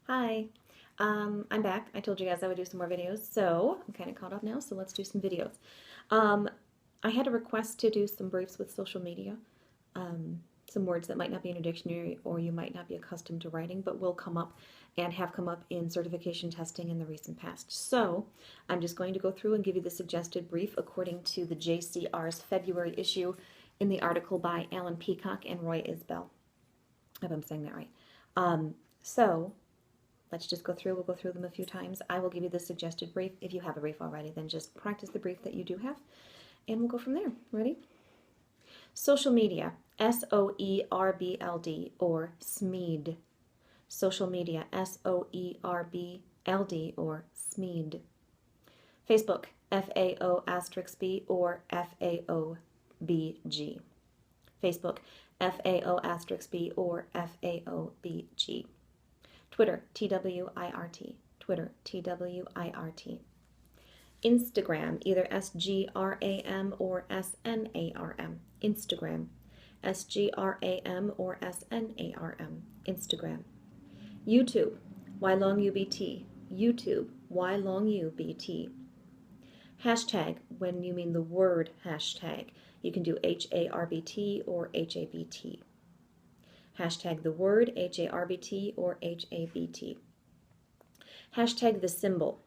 Hi, I'm back. I told you guys I would do some more videos, so I'm kind of caught up now, so let's do some videos. Um, I had a request to do some briefs with social media, some words that might not be in a dictionary or you might not be accustomed to writing, but will come up and have come up in certification testing in the recent past. So I'm just going to go through and give you the suggested brief according to the JCR's February issue in the article by Alan Peacock and Roy Isbell, if I'm saying that right. So let's just go through. We'll go through them a few times. I will give you the suggested brief. If you have a brief already, then just practice the brief that you do have, and we'll go from there. Ready? Social media, SOERBLD, or SMED. Social media, SOERBLD, or SMED. Facebook, FAO*B or FAOBG. Facebook, FAO*B or FAOBG. Twitter, TWIRT. Twitter, TWIRT. Instagram, either SGRAM or SNARM. Instagram, SGRAM or SNARM. Instagram. YouTube, YLongUBT. YouTube, YLongUBT. Hashtag, when you mean the word hashtag, you can do HARBT or HABT. Hashtag the word, HARBT or HABT. Hashtag the symbol.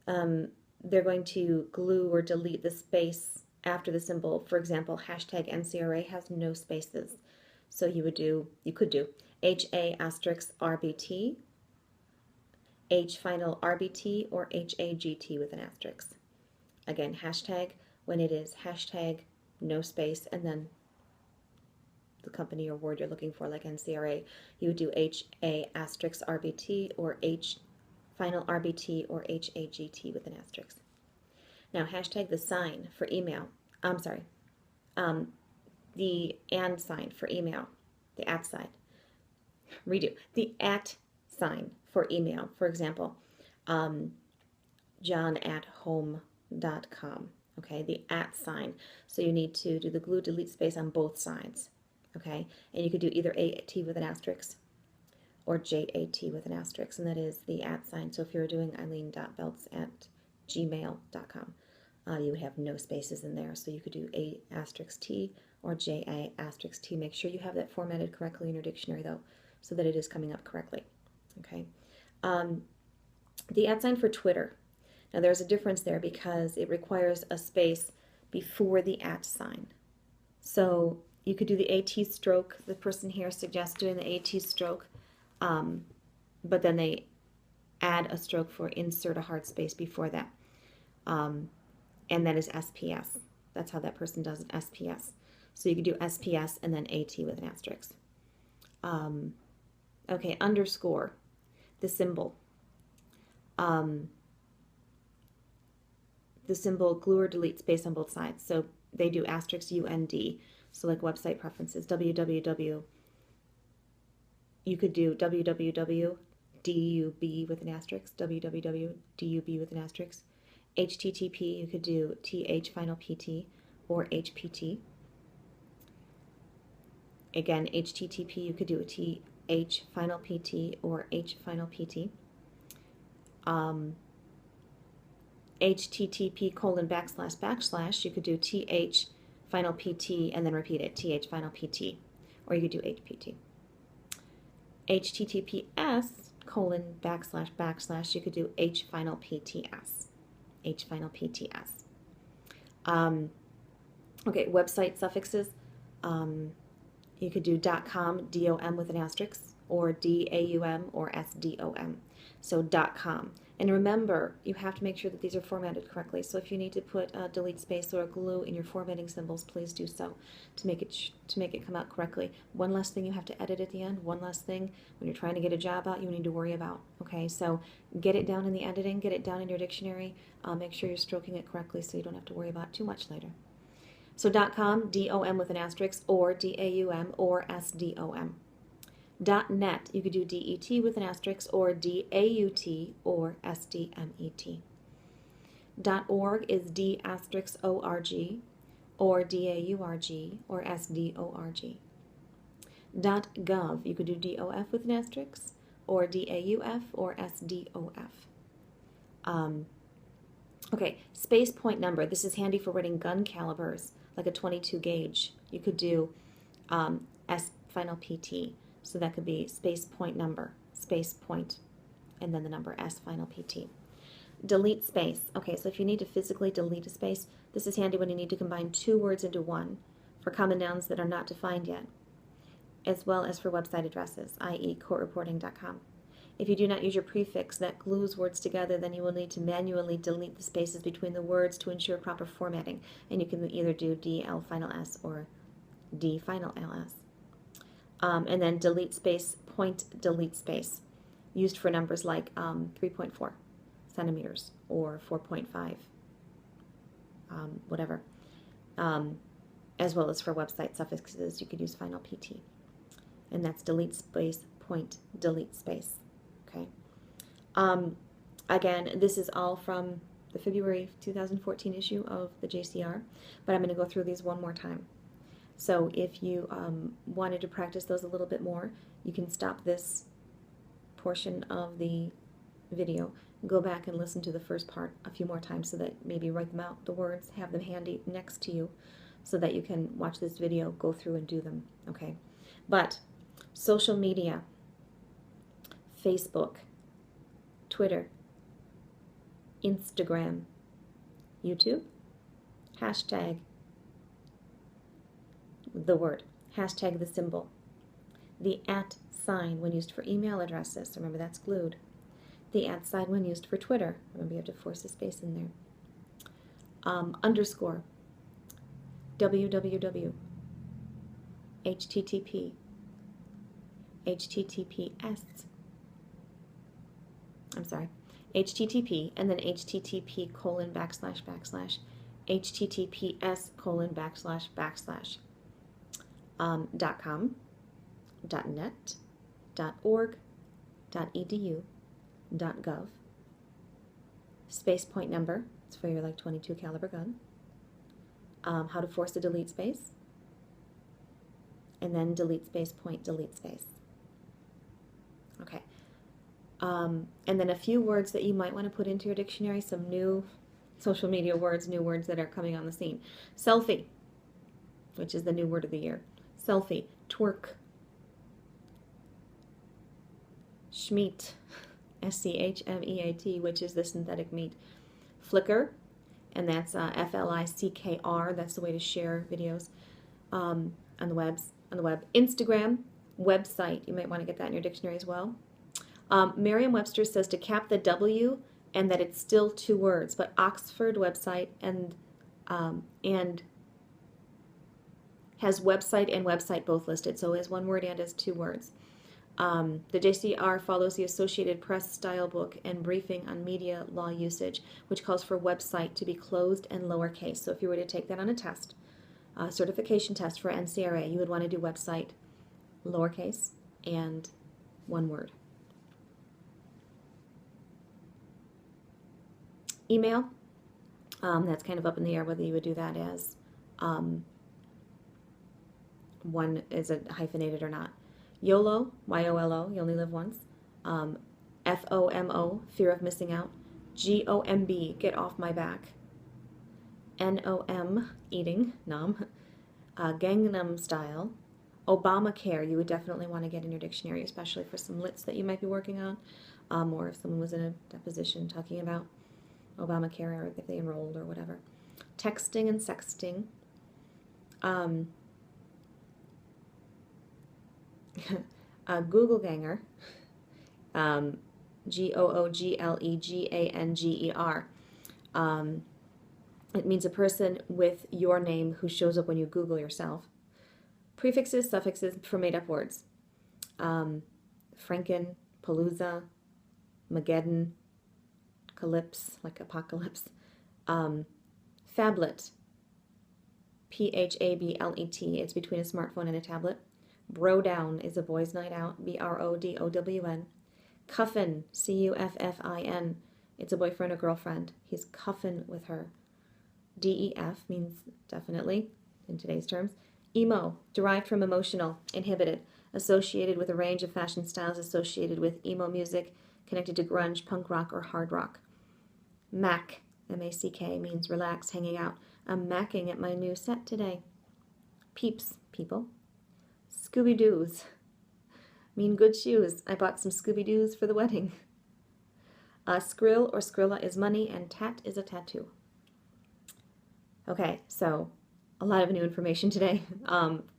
They're going to glue or delete the space after the symbol. For example, hashtag NCRA has no spaces. So you could do HA*RBT, H final RBT, or HAGT with an asterisk. Again, hashtag when it is hashtag no space and then the company or word you're looking for, like NCRA, you would do HA*RBT or H final RBT or HAGT with an asterisk. Now, hashtag the sign for email. The and sign for email. The at sign. Redo. The at sign for email. For example, john@home.com. Okay, the at sign. So you need to do the glue delete space on both sides. Okay, and you could do either AT with an asterisk or JAT with an asterisk, and that is the at sign. So if you're doing eileen.belts@gmail.com, you would have no spaces in there. So you could do A*T or JA*T. Make sure you have that formatted correctly in your dictionary, though, so that it is coming up correctly. Okay. The at sign for Twitter. Now there's a difference there because it requires a space before the at sign. So you could do the AT stroke. The person here suggests doing the AT stroke, but then they add a stroke for insert a hard space before that. And that is SPS. That's how that person does it, SPS. So you could do SPS and then AT with an asterisk. Okay, underscore, the symbol. The symbol glue or delete space on both sides. So they do asterisk UND. So like website preferences, www. You could do www.dub with an asterisk, www.dub with an asterisk. HTTP, you could do TH final PT or HPT. Again, HTTP, you could do a TH final PT or H final PT. HTTP://, you could do TH final PT and then repeat it, TH final PT, or you could do HPT. HTTPS://, you could do H final PTS. H final PTS. Okay, website suffixes. You could do .com, DOM with an asterisk, or DAUM or SDOM. So .com. And remember, you have to make sure that these are formatted correctly. So if you need to put a delete space or a glue in your formatting symbols, please do so to make it come out correctly. One less thing you have to edit at the end. One less thing when you're trying to get a job out you need to worry about. Okay, so get it down in the editing, get it down in your dictionary. Make sure you're stroking it correctly so you don't have to worry about it too much later. So .com, DOM with an asterisk, or DAUM or SDOM. .net, you could do DET with an asterisk, or DAUT or SDMET. .org is D*org or DAURG or SDORG. .gov, you could do DOF with an asterisk or DAUF or SDOF. Okay, space point number. This is handy for writing gun calibers, like a 22 gauge. You could do S final PT. So that could be space point number, space point, and then the number S final PT. Delete space. Okay, so if you need to physically delete a space, this is handy when you need to combine two words into one for common nouns that are not defined yet, as well as for website addresses, i.e. courtreporting.com. If you do not use your prefix that glues words together, then you will need to manually delete the spaces between the words to ensure proper formatting. And you can either do DL final S or D final LS. And then delete space, point delete space, used for numbers like 3.4 centimeters or 4.5, whatever. As well as for website suffixes, you could use final PT. And that's delete space, point delete space. Okay. Again, this is all from the February 2014 issue of the JCR, but I'm going to go through these one more time. So if you wanted to practice those a little bit more, you can stop this portion of the video, go back and listen to the first part a few more times so that maybe write them out, the words, have them handy next to you so that you can watch this video, go through and do them, okay? But social media, Facebook, Twitter, Instagram, YouTube, hashtag the word, hashtag the symbol, the @ sign when used for email addresses, remember that's glued, the @ sign when used for Twitter, remember you have to force a space in there, underscore, www, http, https, http, and then http : // https : / .com, .net, .org, .edu, .gov, space point number, it's for your like 22 caliber gun, how to force a delete space, and then delete space, point delete space. Okay. And then a few words that you might want to put into your dictionary, some new social media words, new words that are coming on the scene. Selfie, which is the new word of the year. Selfie, twerk, schmeat, SCHMEAT, which is the synthetic meat. Flickr, and that's FLICKR, that's the way to share videos on the web. Instagram, website, you might want to get that in your dictionary as well. Merriam-Webster says to cap the W and that it's still two words, but Oxford website and has website and website both listed, so as one word and as two words. The JCR follows the Associated Press style book and briefing on media law usage, which calls for website to be closed and lowercase. So if you were to take that on a test, a certification test for NCRA, you would want to do website lowercase and one word. Email, that's kind of up in the air whether you would do that as one is a hyphenated or not. YOLO, Y-O-L-O, you only live once. FOMO, fear of missing out. GOMB, get off my back. NOM, eating, nom. Gangnam Style. Obamacare, you would definitely want to get in your dictionary, especially for some lits that you might be working on, or if someone was in a deposition talking about Obamacare or if they enrolled or whatever. Texting and sexting. Google Ganger, GOOGLEGANGER. It means a person with your name who shows up when you Google yourself. Prefixes, suffixes for made-up words. Franken, Palooza, Mageddon, Calypse, like apocalypse. Phablet, PHABLET, it's between a smartphone and a tablet. Brodown is a boys' night out, BRODOWN. Cuffin, CUFFIN, it's a boyfriend or girlfriend. He's cuffin with her. DEF means definitely, in today's terms. Emo, derived from emotional, inhibited. associated with a range of fashion styles associated with emo music, connected to grunge, punk rock, or hard rock. Mac, M-A-C-K, means relax, hanging out. I'm macking at my new set today. Peeps, people. Scooby-Doos mean good shoes. I bought some Scooby-Doos for the wedding. Skrill or Skrilla is money, and tat is a tattoo. Okay, so a lot of new information today,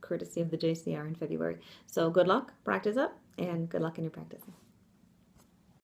courtesy of the JCR in February. So good luck, practice up, and good luck in your practicing.